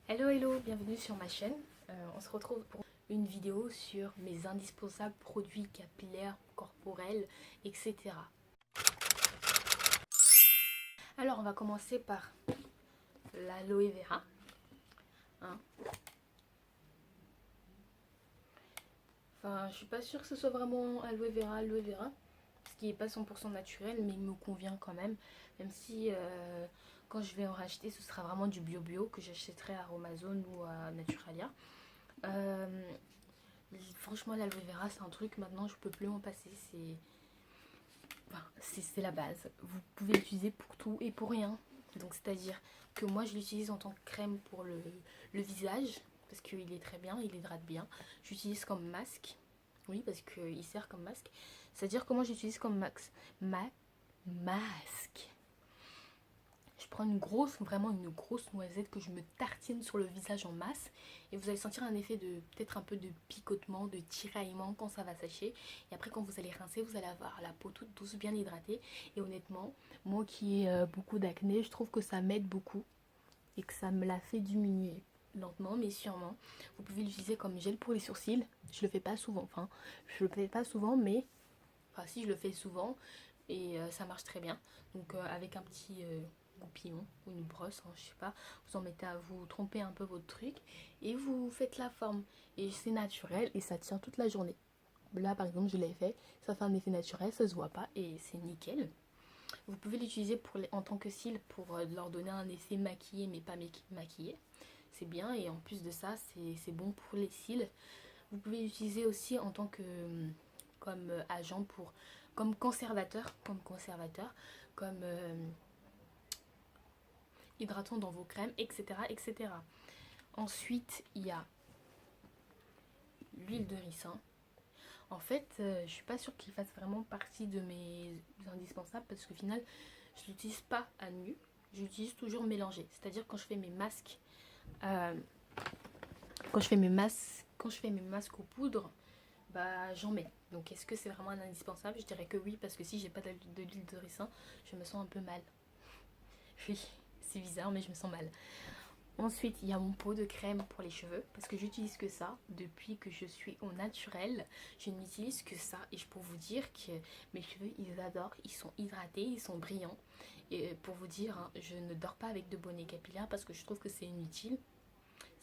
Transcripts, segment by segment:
Hello hello, bienvenue sur ma chaîne. On se retrouve pour une vidéo sur mes indispensables produits capillaires, corporels, etc. Alors on va commencer par l'aloe vera. Hein. Enfin, je suis pas sûre que ce soit vraiment aloe vera, ce qui n'est pas 100% naturel, mais il me convient quand même. Même si quand je vais en racheter, ce sera vraiment du bio que j'achèterai à Amazon ou à Naturalia. Franchement, l'aloe vera, c'est un truc, maintenant, je peux plus m'en passer. C'est la base. Vous pouvez l'utiliser pour tout et pour rien. Donc, c'est-à-dire que moi, je l'utilise en tant que crème pour le visage, parce qu'il est très bien, il hydrate bien. J'utilise comme masque. Oui, parce qu'il sert comme masque. C'est-à-dire que moi, j'utilise comme masque. Je prends vraiment une grosse noisette que je me tartine sur le visage en masse. Et vous allez sentir un effet de peut-être un peu de picotement, de tiraillement quand ça va sécher. Et après quand vous allez rincer, vous allez avoir la peau toute douce, bien hydratée. Et honnêtement, moi qui ai beaucoup d'acné, je trouve que ça m'aide beaucoup. Et que ça me l'a fait diminuer lentement mais sûrement. Vous pouvez l'utiliser comme gel pour les sourcils. Je le fais pas souvent, mais... Enfin si, je le fais souvent. Et ça marche très bien. Donc avec un petit... goupillon ou une brosse, hein, je sais pas, vous en mettez à vous tromper un peu votre truc et vous faites la forme et c'est naturel et ça tient toute la journée. Là par exemple je l'ai fait, ça fait un effet naturel, ça se voit pas et c'est nickel. Vous pouvez l'utiliser en tant que cils pour leur donner un effet maquillé mais pas maquillé, c'est bien et en plus de ça c'est bon pour les cils. Vous pouvez l'utiliser aussi en tant que comme agent pour comme conservateur, comme hydratant dans vos crèmes, etc. etc. Ensuite, il y a l'huile de ricin. En fait, je suis pas sûre qu'il fasse vraiment partie de mes indispensables parce qu'au final, je l'utilise pas à nu. J'utilise toujours mélangé. C'est-à-dire quand je fais mes masques, euh, quand je fais mes masques aux poudres, bah j'en mets. Donc est-ce que c'est vraiment un indispensable? Je dirais que oui parce que si j'ai pas de l'huile de ricin, je me sens un peu mal. Oui, c'est bizarre mais je me sens mal. Ensuite, il y a mon pot de crème pour les cheveux parce que j'utilise que ça depuis que je suis au naturel. Je n'utilise que ça et je peux vous dire que mes cheveux, ils adorent, ils sont hydratés, ils sont brillants. Et pour vous dire, hein, je ne dors pas avec de bonnet capillaire parce que je trouve que c'est inutile.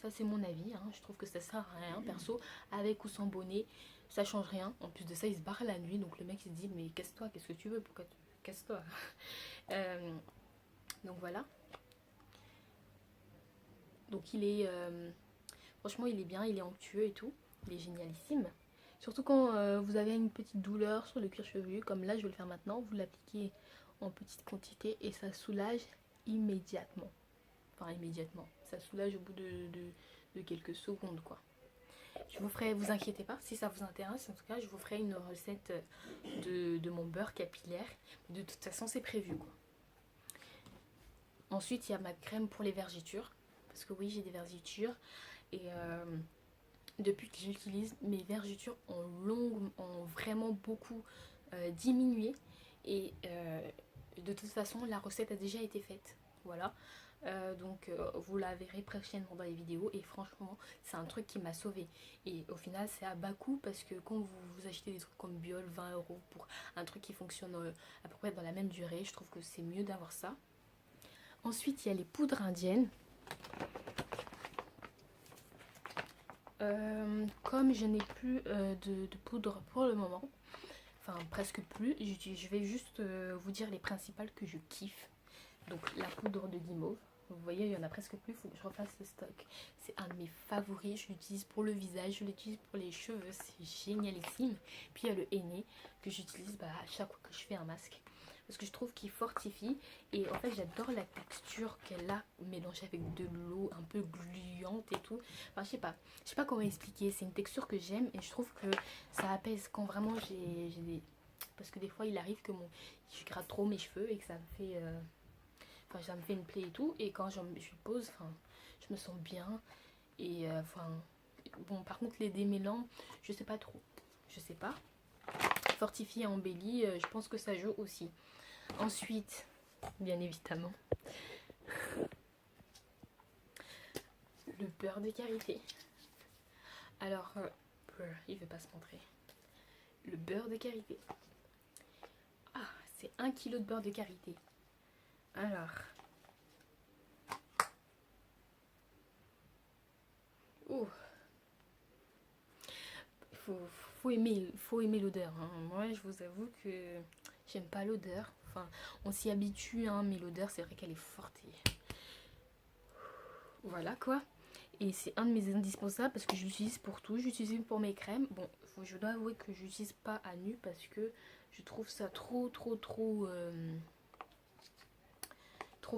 Ça, c'est mon avis. Hein. Je trouve que ça sert à rien. Perso, avec ou sans bonnet, ça change rien. En plus de ça, il se barre la nuit. Donc le mec, il se dit, mais casse-toi, qu'est-ce que tu veux? Pourquoi tu... Casse-toi. Donc voilà. Donc il est... franchement, il est bien, il est onctueux et tout. Il est génialissime. Surtout quand vous avez une petite douleur sur le cuir chevelu, comme là je vais le faire maintenant, vous l'appliquez en petite quantité et ça soulage immédiatement. Enfin immédiatement, ça soulage au bout de quelques secondes quoi. Je vous ferai, vous inquiétez pas, si ça vous intéresse, en tout cas je vous ferai une recette de mon beurre capillaire. De toute façon c'est prévu quoi. Ensuite il y a ma crème pour les vergetures, parce que oui j'ai des vergetures et... depuis que j'utilise, mes vergetures ont vraiment beaucoup diminué et de toute façon la recette a déjà été faite, voilà. Donc vous la verrez prochainement dans les vidéos et franchement c'est un truc qui m'a sauvée et au final c'est à bas coût parce que quand vous achetez des trucs comme Biol 20 € pour un truc qui fonctionne à peu près dans la même durée, je trouve que c'est mieux d'avoir ça. Ensuite il y a les poudres indiennes. Comme je n'ai plus de poudre pour le moment, enfin presque plus, je vais juste vous dire les principales que je kiffe. Donc la poudre de guimauve, vous voyez il y en a presque plus, il faut que je refasse le stock. C'est un de mes favoris, je l'utilise pour le visage, je l'utilise pour les cheveux, c'est génialissime. Puis il y a le henné que j'utilise à chaque fois que je fais un masque. Parce que je trouve qu'il fortifie et en fait j'adore la texture qu'elle a mélangée avec de l'eau un peu gluante et tout. Enfin je sais pas comment expliquer, c'est une texture que j'aime et je trouve que ça apaise quand vraiment j'ai des... Parce que des fois il arrive que je gratte trop mes cheveux et que ça me fait... Enfin ça me fait une plaie et tout et quand je pose, enfin je me sens bien et enfin... Bon par contre les démêlants, je sais pas trop, je sais pas. Fortifié et embelli, je pense que ça joue aussi. Ensuite, bien évidemment, le beurre de karité. Alors, il veut pas se montrer. Le beurre de karité. Ah, c'est 1 kg de beurre de karité. Alors, oh, faut aimer l'odeur. Hein. Moi, je vous avoue que j'aime pas l'odeur. Enfin, on s'y habitue, hein, mais l'odeur, c'est vrai qu'elle est forte. Et... voilà quoi. Et c'est un de mes indispensables parce que je l'utilise pour tout. J'utilise pour mes crèmes. Bon, je dois avouer que je l'utilise pas à nu parce que je trouve ça trop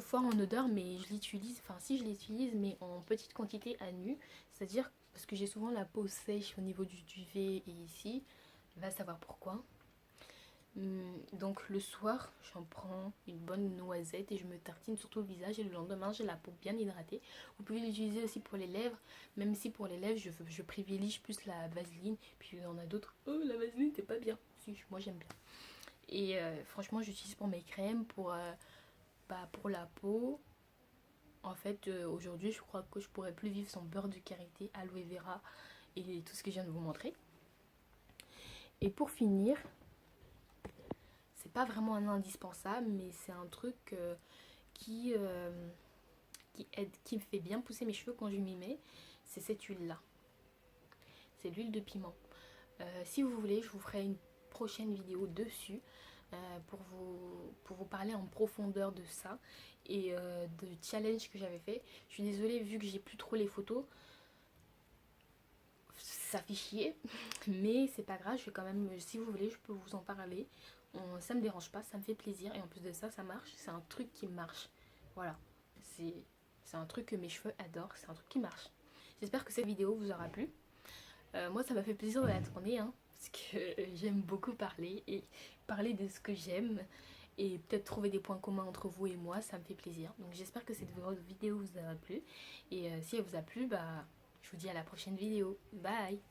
fort en odeur, mais je l'utilise, enfin si je l'utilise, mais en petite quantité à nu, c'est-à-dire parce que j'ai souvent la peau sèche au niveau du duvet et ici, va savoir pourquoi. Donc le soir, j'en prends une bonne noisette et je me tartine surtout le visage et le lendemain j'ai la peau bien hydratée. Vous pouvez l'utiliser aussi pour les lèvres, même si pour les lèvres je privilégie plus la vaseline, puis il y en a d'autres, oh la vaseline c'est pas bien, si moi j'aime bien. Et franchement j'utilise pour mes crèmes, pour la peau. En fait aujourd'hui je crois que je pourrais plus vivre sans beurre de karité, aloe vera et tout ce que je viens de vous montrer. Et pour finir, c'est pas vraiment un indispensable, mais c'est un truc qui aide, qui me fait bien pousser mes cheveux quand je m'y mets. C'est cette huile là, c'est l'huile de piment. Si vous voulez, je vous ferai une prochaine vidéo dessus pour vous parler en profondeur de ça et de challenge que j'avais fait. Je suis désolée, vu que j'ai plus trop les photos, ça fait chier, mais c'est pas grave, je vais quand même, si vous voulez, je peux vous en parler. Ça me dérange pas, ça me fait plaisir et en plus de ça, ça marche. C'est un truc qui marche. Voilà, c'est un truc que mes cheveux adorent, c'est un truc qui marche. J'espère que cette vidéo vous aura plu. Moi, ça m'a fait plaisir de la tourner, hein, parce que j'aime beaucoup parler et parler de ce que j'aime et peut-être trouver des points communs entre vous et moi, ça me fait plaisir. Donc j'espère que cette vidéo vous aura plu et si elle vous a plu, bah je vous dis à la prochaine vidéo. Bye.